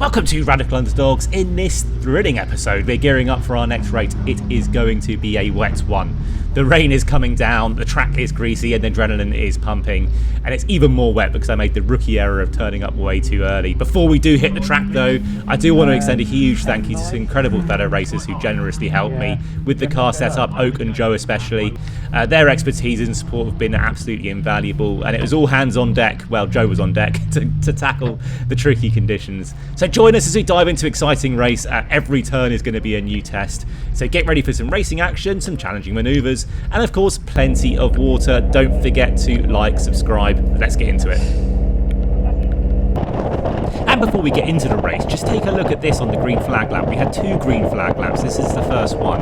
Welcome to Radical Underdogs. In this thrilling episode, we're gearing up for our next race. It is going to be a wet one. The rain is coming down, the track is greasy, and the adrenaline is pumping. And it's even more wet because I made the rookie error of turning up way too early. Before we do hit the track though, I do want to extend a huge thank you to some incredible fellow racers who generously helped me with the car setup, Oak and Joe especially. Their expertise and support have been absolutely invaluable, and it was all hands on deck, well, Joe was on deck, to tackle the tricky conditions. So join us as we dive into exciting race. Every turn is going to be a new test. So get ready for some racing action, some challenging manoeuvres, and of course plenty of water. Don't forget to like, subscribe. Let's get into it. And before we get into the race, just take a look at this on the green flag lap. We had 2 green flag laps. This is the first one.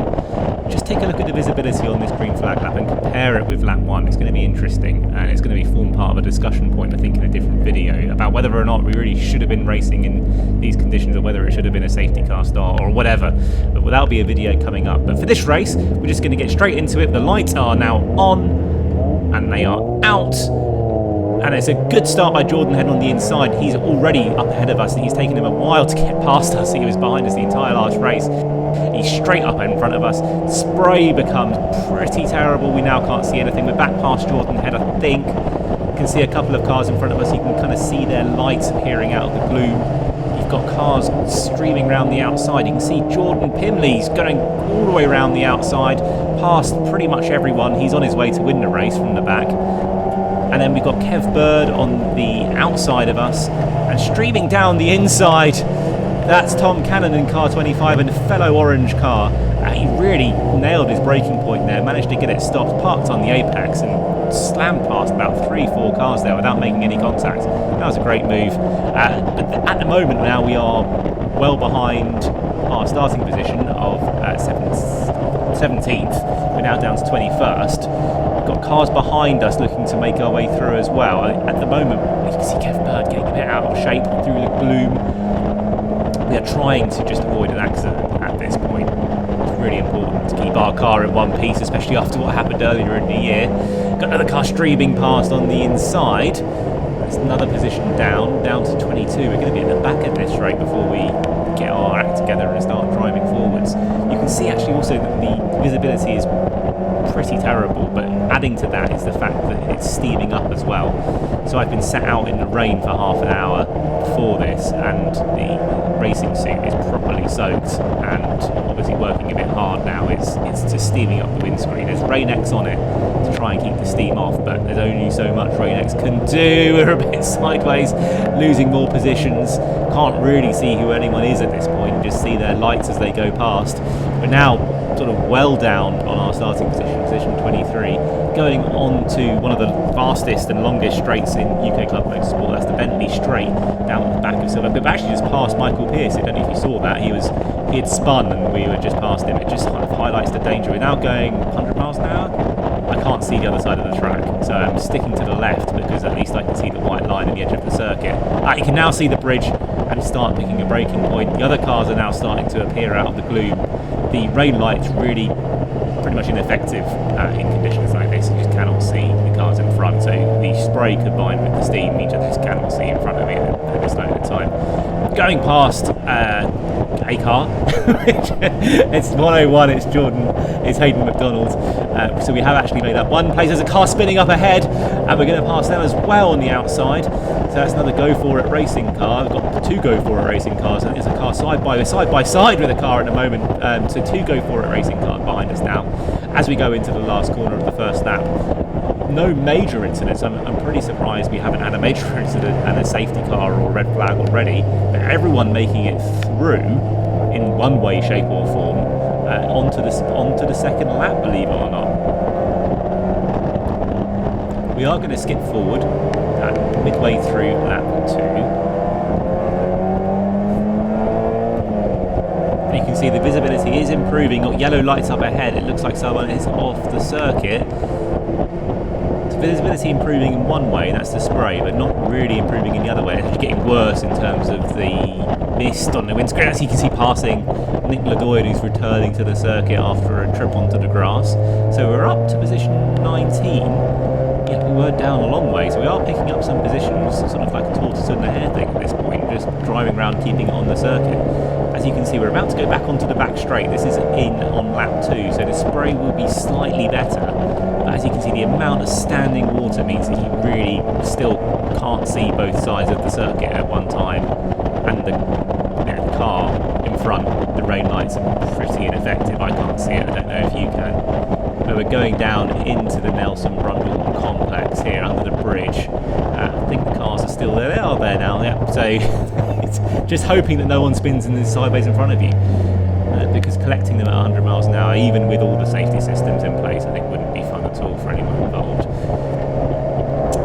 Just take a look at the visibility on this green flag lap and compare it with lap 1. It's going to be interesting, and it's going to be form part of a discussion point, I think, in a different video about whether or not we really should have been racing in these conditions, or whether it should have been a safety car start or whatever. But that'll be a video coming up. But for this race, we're just going to get straight into it. The lights are now on and they are out. And it's a good start by Jordan heading on the inside. He's already up ahead of us, and he's taken him a while to get past us. He was behind us the entire last race. He's straight up in front of us. Spray becomes pretty terrible. We now can't see anything. We're back past Jordan head, I think. You can see a couple of cars in front of us. You can kind of see their lights appearing out of the gloom. You've got cars streaming around the outside. You can see Jordan Pimley's going all the way around the outside, past pretty much everyone. He's on his way to win the race from the back. And then we've got Kev Bird on the outside of us, and streaming down the inside, that's Tom Cannon in car 25 and a fellow orange car. He really nailed his braking point there, managed to get it stopped, parked on the apex, and slammed past about 3-4 cars there without making any contact. That was a great move. But at the moment now we are well behind our starting position of 17th. We're now down to 21st. Got cars behind us looking to make our way through as well. At the moment, you can see Kev Bird getting a bit out of shape through the gloom. We are trying to just avoid an accident at this point. It's really important to keep our car in one piece, especially after what happened earlier in the year. Got another car streaming past on the inside. That's another position down to 22. We're going to be at the back of this straight before we get our act together and start driving forwards. You can see actually also that the visibility is pretty terrible, but adding to that is the fact that it's steaming up as well. So I've been sat out in the rain for half an hour for this, and the racing suit is properly soaked, and obviously working a bit hard now. It's just steaming up the windscreen. There's Rain X on it to try and keep the steam off, but there's only so much Rain X can do. We're a bit sideways, losing more positions. Can't really see who anyone is at this point, just see their lights as they go past. We're now sort of well down on our starting position 23, going on to one of the fastest and longest straights in UK Club Motorsport. That's the Bentley Straight down at the back of Silver. We've actually just passed Michael Pearce. I don't know if you saw that. He had spun and we were just past him. It just kind of highlights the danger. We're now going 100 miles an hour. I can't see the other side of the track, so I'm sticking to the left because at least I can see the white line at the edge of the circuit. You can now see the bridge and start picking a braking point. The other cars are now starting to appear out of the gloom. The rain light's really pretty much ineffective in conditions like this. You just cannot see the cars in front, so the spray combined with the steam, you just cannot see in front of me at this moment in time. Going past a car, it's 101, it's Jordan, it's Hayden McDonald, so we have actually made up one place. There's a car spinning up ahead, and we're going to pass them as well on the outside. So that's another Go For It racing car. We've got 2 Go For It racing cars, and there's a car side by side with a car at the moment. So 2 Go For It racing cars behind us now as we go into the last corner of the first lap. No major incidents. I'm pretty surprised we haven't had a major incident and a safety car or a red flag already, but everyone making it through in one way, shape or form onto the second lap, believe it or not. We are going to skip forward midway through lap 2. And you can see the visibility is improving. Got yellow lights up ahead. It looks like someone is off the circuit. Visibility improving in one way, that's the spray, but not really improving in the other way. It's actually getting worse in terms of the mist on the windscreen. As you can see, passing Nick Ladoyd, who's returning to the circuit after a trip onto the grass. So we're up to position 19. Yeah, we were down a long way, so we are picking up some positions, sort of like a tortoise and a hare thing at this point. just driving around, keeping it on the circuit. As you can see, we're about to go back onto the back straight. This is in on lap 2, so the spray will be slightly better. But as you can see, the amount of standing water means that you really still can't see both sides of the circuit at one time. And the car in front, the rain lights are pretty ineffective. I can't see it, I don't know if you can. But we're going down into the Nelson Brundle complex here under the bridge. I think the cars are still there. They are there now, yeah. So it's just hoping that no one spins in the sideways in front of you. Because collecting them at 100 miles an hour, even with all the safety systems in place, I think wouldn't be fun at all for anyone involved.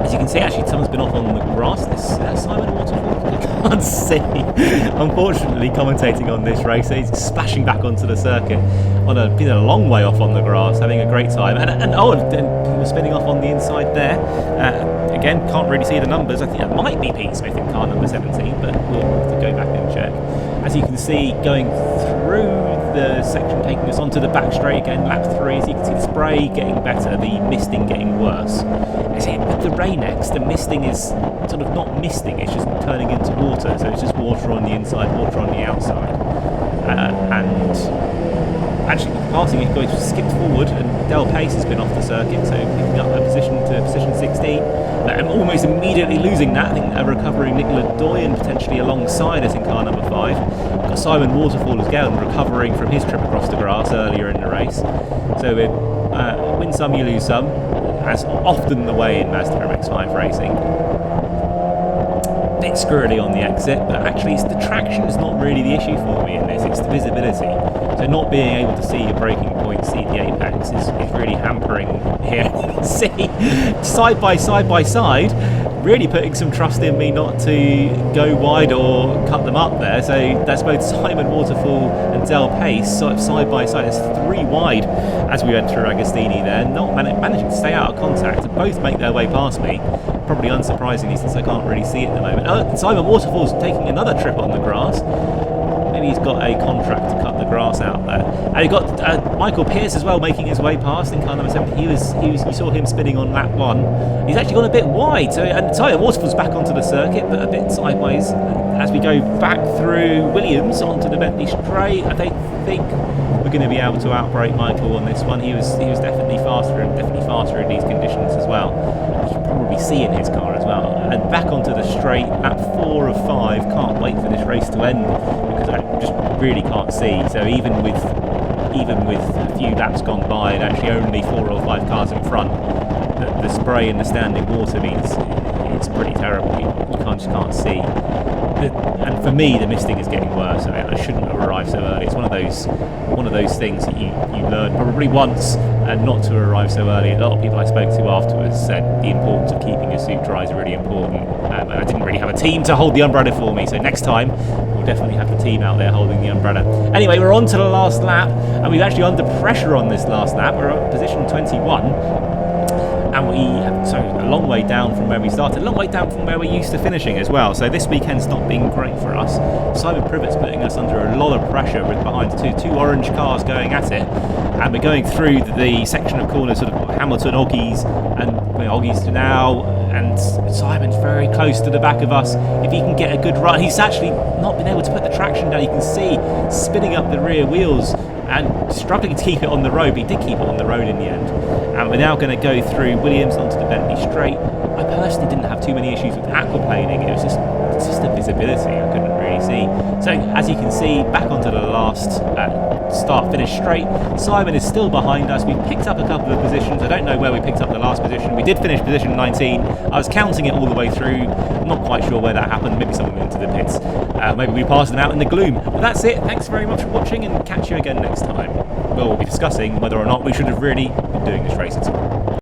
As you can see, actually, someone's been off on the grass. This Simon Waterfall, I can't see. Unfortunately, commentating on this race, he's splashing back onto the circuit been a long way off on the grass, having a great time. And people spinning off on the inside there. Again, can't really see the numbers. I think that might be Pete Smith in car number 17, but we'll have to go back and check. As you can see, going through the section, taking us onto the back straight again, lap 3. As you can see, the spray getting better, the misting getting worse. With the Rain-X, the misting is sort of not misting, it's just turning into water. So it's just water on the inside, water on the outside. And actually, passing it, going skipped forward, and Del Pace has been off the circuit, so picking up a position to position 16. And almost immediately losing that, I think a recovering Nicola Doyen potentially alongside us in car number 5. We've got Simon Waterfall as well, recovering from his trip across the grass earlier in the race. So we win some, you lose some, as often the way in Mazda MX-5 racing. A bit squirrely on the exit, but actually the traction is not really the issue for me in this, it's the visibility. So not being able to see your braking point, see the apex is really hampering here. See, side by side, really putting some trust in me not to go wide or cut them up there. So that's both Simon Waterfall and Del Pace side by side. It's 3 wide as we went through Agostini there, not managing to stay out of contact. Both make their way past me, probably unsurprisingly since I can't really see it at the moment. Simon Waterfall's taking another trip on the grass. Maybe he's got a contract to cut the grass out there. And you've got Michael Pearce as well making his way past in car number 7. You saw him spinning on lap 1. He's actually gone a bit wide. So, and Simon Waterfall's back onto the circuit, but a bit sideways as we go back through Williams onto the Bentley straight. I don't think we're going to be able to outbrake Michael on this one. He was definitely faster in these conditions as well. You can probably see in his car as well. And back onto the straight, lap 4 of 5. Can't wait for this race to end because I just really can't see. So even with a few laps gone by and actually only 4 or 5 cars in front, the spray and the standing water means it's pretty terrible. You just can't see. And for me, the misting is getting worse. I shouldn't have arrived so early. It's one of those things that you learn probably once, and not to arrive so early. A lot of people I spoke to afterwards said the importance of keeping your suit dry is really important. And I didn't really have a team to hold the umbrella for me, so next time we'll definitely have the team out there holding the umbrella. Anyway, we're on to the last lap, and we're actually under pressure on this last lap. We're at position 21. And so a long way down from where we started, a long way down from where we're used to finishing as well. So this weekend's not been great for us. Simon Privet's putting us under a lot of pressure with behind two orange cars going at it. And we're going through the section of corners, sort of Hamilton, Oggies, and Oggies to now. And Simon's very close to the back of us. If he can get a good run, he's actually not been able to put the traction down. You can see spinning up the rear wheels and struggling to keep it on the road, but he did keep it on the road in the end. And we're now going to go through Williams onto the Bentley straight. I personally didn't have too many issues with aquaplaning. It was just the visibility I couldn't really see. So as you can see, back onto the last start-finish straight. Simon is still behind us. We picked up a couple of positions. I don't know where we picked up the last position. We did finish position 19. I was counting it all the way through. I'm not quite sure where that happened. Maybe someone went into the pits. Maybe we passed them out in the gloom. But that's it. Thanks very much for watching, and catch you again next time. Well, we'll be discussing whether or not we should have really been doing this race at all.